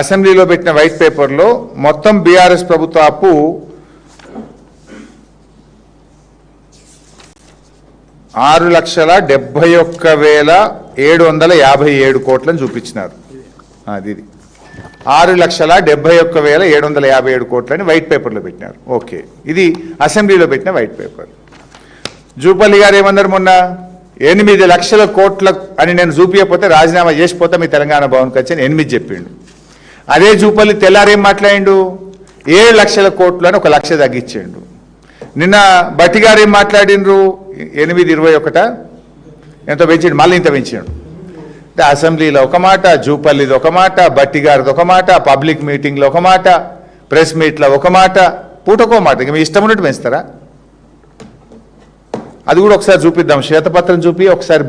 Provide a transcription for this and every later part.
అసెంబ్లీలో పెట్టిన వైట్ పేపర్లో మొత్తం బీఆర్ఎస్ ప్రభుత్వ అప్పు 6,71,757 కోట్లని చూపించినారు. అది 6,71,757 కోట్లని వైట్ పేపర్లో పెట్టినారు. ఓకే, ఇది అసెంబ్లీలో పెట్టిన వైట్ పేపర్. జూపల్లి గారు ఏమన్నారు మొన్న, 8 లక్షల కోట్ల అని నేను చూపించకపోతే రాజీనామా చేసిపోతే మీ తెలంగాణ భవన్కి వచ్చి 8 చెప్పిండు. అదే జూపల్లి తెల్లారేం మాట్లాడిండు, 7 లక్షల కోట్లు అని 1 లక్ష తగ్గించిండు. నిన్న బట్టి గారు ఏం మాట్లాడిండ్రు, 821 ఎంతో పెంచిండు, మళ్ళీ ఇంత పెంచాడు. అంటే అసెంబ్లీలో ఒక మాట, జూపల్లిది ఒక మాట, బట్టి గారిది ఒక మాట, పబ్లిక్ మీటింగ్లో ఒక మాట, ప్రెస్ మీట్లో ఒక మాట, పూటకో మాట. ఇక మీ ఇష్టం ఉన్నట్టు పెంచుతారా? అది కూడా ఒకసారి చూపిద్దాం, శ్వేతపత్రం చూపి ఒకసారి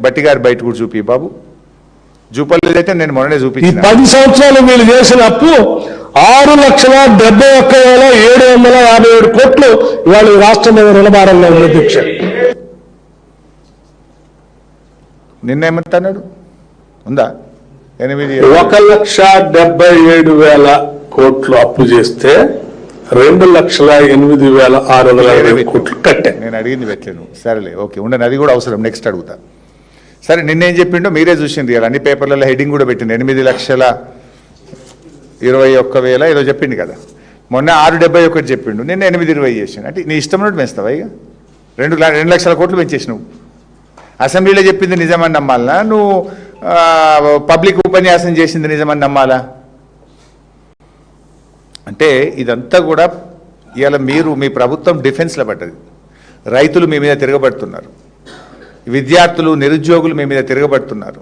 బట్టి గారి బయట కూడా చూపి బాబు. జూపల్లి అయితే నేను మొన్ననే చూపించాను. 10 సంవత్సరాలు వీళ్ళు చేసిన అప్పు 6,71,757 కోట్లు ఇవాళ రాష్ట్రం మీద రుణభారంగా ఉంది అధ్యక్ష. నిన్నేమంటున్నాడు, ఉందా 1,77,000 కోట్లు అప్పు చేస్తే 2,08,620 కోట్లు కట్టే. నేను అడిగింది పెట్టలేను, సరేలే ఓకే ఉండను, అది కూడా అవసరం, నెక్స్ట్ అడుగుతా. సరే నిన్నేం చెప్పిండో మీరే చూసింది కదా, అన్ని పేపర్లలో హెడ్డింగ్ కూడా పెట్టింది, 8,21,000 ఏదో చెప్పిండు కదా. మొన్న 671 చెప్పిండు, నిన్న 820 చేసిండు. అంటే నీ ఇష్టం ఉన్నట్టు పెంచుతావా? ఇక 2 లక్షల కోట్లు పెంచేసినావు. అసెంబ్లీలో చెప్పింది నిజమని నమ్మాలా, నువ్వు పబ్లిక్ ఉపన్యాసం చేసింది నిజమని నమ్మాలా? అంటే ఇదంతా కూడా ఇవాళ మీ ప్రభుత్వం డిఫెన్స్లో పడ్డది. రైతులు మీ మీద తిరగబడుతున్నారు, విద్యార్థులు నిరుద్యోగులు మీ మీద తిరగబడుతున్నారు,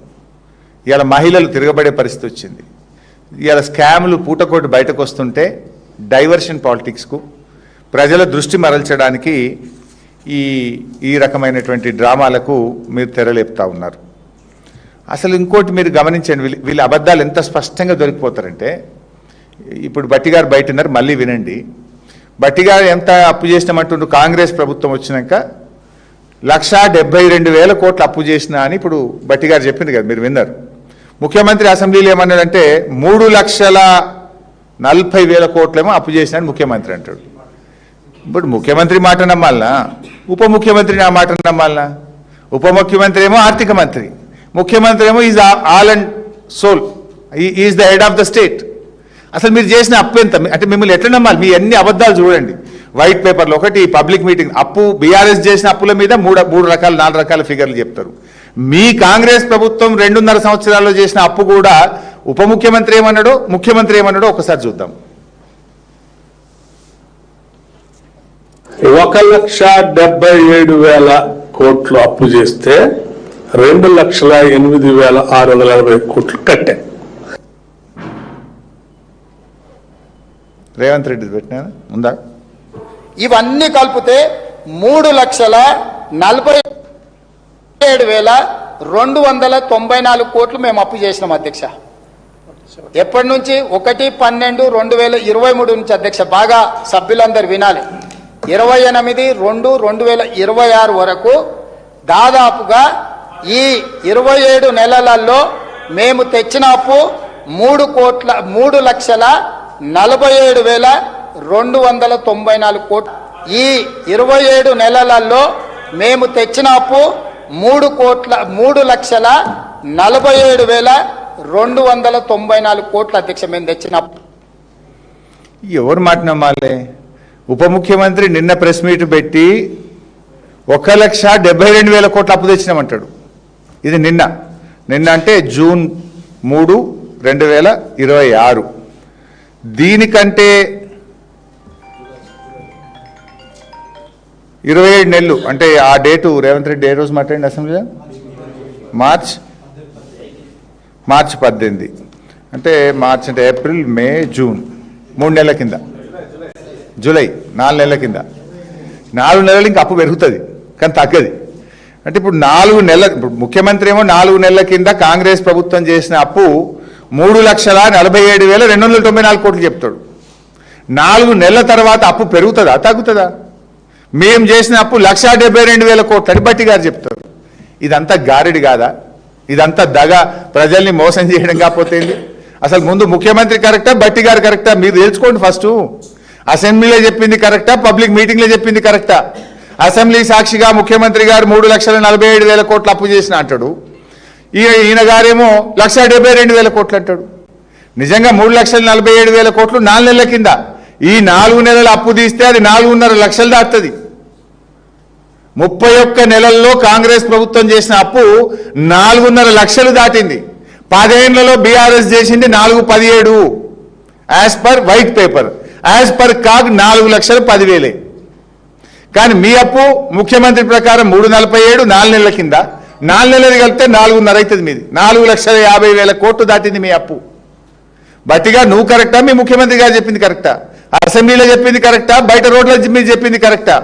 ఇవాళ మహిళలు తిరగబడే పరిస్థితి వచ్చింది. ఇవాళ స్కాములు పూటకోటి బయటకు వస్తుంటే డైవర్షన్ పాలిటిక్స్కు ప్రజల దృష్టి మరల్చడానికి ఈ రకమైనటువంటి డ్రామాలకు మీరు తెరలేపుతా ఉన్నారు. అసలు ఇంకోటి మీరు గమనించండి, వీళ్ళ అబద్ధాలు ఎంత స్పష్టంగా దొరికిపోతారంటే, ఇప్పుడు బట్టి గారు బయట ఉన్నారు, మళ్ళీ వినండి. బట్టి గారు ఎంత అప్పు చేసినామంటుండ్రు, కాంగ్రెస్ ప్రభుత్వం వచ్చినాక 1,72,000 కోట్లు అప్పు చేసినా అని ఇప్పుడు బట్టి గారు చెప్పింది కదా, మీరు విన్నారు. ముఖ్యమంత్రి అసెంబ్లీలో ఏమన్నాడంటే 3,40,000 కోట్లేమో అప్పు చేసినా ముఖ్యమంత్రి అంటాడు. ఇప్పుడు ముఖ్యమంత్రి మాట నమ్మాలనా, ఉప ముఖ్యమంత్రి నా మాట నమ్మాలనా? ఉప ముఖ్యమంత్రి ఏమో ఆర్థిక మంత్రి, ముఖ్యమంత్రి ఏమో is all and sole, is the head of the state. అసలు మీరు చేసిన అప్పు ఎంత అంటే మిమ్మల్ని ఎట్లా నమ్మాలి? మీ అన్ని అబద్ధాలు చూడండి. వైట్ పేపర్లో ఒకటి, పబ్లిక్ మీటింగ్ అప్పు, బీఆర్ఎస్ చేసిన అప్పుల మీద 4 రకాల ఫిగర్లు చెప్తారు. మీ కాంగ్రెస్ ప్రభుత్వం 2.5 సంవత్సరాల్లో చేసిన అప్పు కూడా ఉప ముఖ్యమంత్రి ఏమన్నాడో ముఖ్యమంత్రి ఏమన్నాడో ఒకసారి చూద్దాం. 1,77,000 కోట్లు అప్పు చేస్తే 2,08,620 కోట్లు కట్టే. రేవంత్ రెడ్డి పెట్టినా ఉందా? ఇవన్నీ కలిపితే 3,47,294 కోట్లు మేము అప్పు చేసినాం అధ్యక్ష. ఎప్పటి నుంచి? 1/12/2023 నుంచి అధ్యక్ష. బాగా సభ్యులందరూ వినాలి. 28/2/2026 వరకు దాదాపుగా ఈ 27 నెలలలో మేము తెచ్చిన అప్పు 3,47,294 కోట్లు. ఈ 27 నెలలలో మేము తెచ్చిన అప్పు 3,47,294 కోట్లు అధ్యక్ష. మేము తెచ్చిన అప్పు ఎవరు మాట నమ్మాలి? ఉప ముఖ్యమంత్రి నిన్న ప్రెస్ మీట్ పెట్టి 1,72,000 కోట్లు అప్పు తెచ్చినామంటాడు. ఇది నిన్న అంటే June 3, 2026. దీనికంటే 27 నెలలు అంటే ఆ డేటు రేవంత్ రెడ్డి ఏ రోజు మాట్లాడింది అసెంబ్లీలో? మార్చ్ 18. అంటే మార్చ్ అంటే ఏప్రిల్, మే, జూన్ 3 నెలల కింద, జూలై 4 నెలల కింద. 4 నెలలు ఇంకా అప్పు పెరుగుతుంది కానీ తగ్గది. అంటే ఇప్పుడు 4 నెలల, ఇప్పుడు ముఖ్యమంత్రి ఏమో 4 నెలల కింద కాంగ్రెస్ ప్రభుత్వం చేసిన అప్పు 3,47,294 కోట్లు చెప్తాడు. 4 నెలల తర్వాత అప్పు పెరుగుతుందా తగ్గుతుందా? మేము చేసిన అప్పు 1,72,000 కోట్లు అని బట్టి గారు చెప్తారు. ఇదంతా గారెడి కాదా? ఇదంతా దగ, ప్రజల్ని మోసం చేయడం కాకపోతే అసలు ముందు ముఖ్యమంత్రి కరెక్టా, బట్టి గారు కరెక్టా, మీరు తెలుసుకోండి ఫస్ట్. అసెంబ్లీలో చెప్పింది కరెక్టా, పబ్లిక్ మీటింగ్లో చెప్పింది కరెక్టా? అసెంబ్లీ సాక్షిగా ముఖ్యమంత్రి గారు 3,47,000 కోట్లు అప్పు చేసిన అంటాడు. ఈయన గారేమో 1,72,000 కోట్లు అంటాడు. నిజంగా 3,47,000 కోట్లు 4 నెలల కింద. ఈ 4 నెలల అప్పు తీస్తే అది 4.5 లక్షలు దాటుతుంది. 31 నెలల్లో కాంగ్రెస్ ప్రభుత్వం చేసిన అప్పు 4.5 లక్షలు దాటింది. 10 ఏళ్లలో బీఆర్ఎస్ చేసింది 417 as per white paper, as per CAG 4,10,000. కానీ మీ అప్పు ముఖ్యమంత్రి ప్రకారం 347 4 నెలల కింద, 4 నెలలు కలిపితే 4.5 అవుతుంది మీది. 4,50,000 కోట్లు దాటింది మీ అప్పు. బట్టిగా నువ్వు కరెక్టా, మీ ముఖ్యమంత్రి గారు చెప్పింది కరెక్టా? అసెంబ్లీలో చెప్పింది కరెక్టా, బయట రోడ్ల మీరు చెప్పింది కరెక్టా?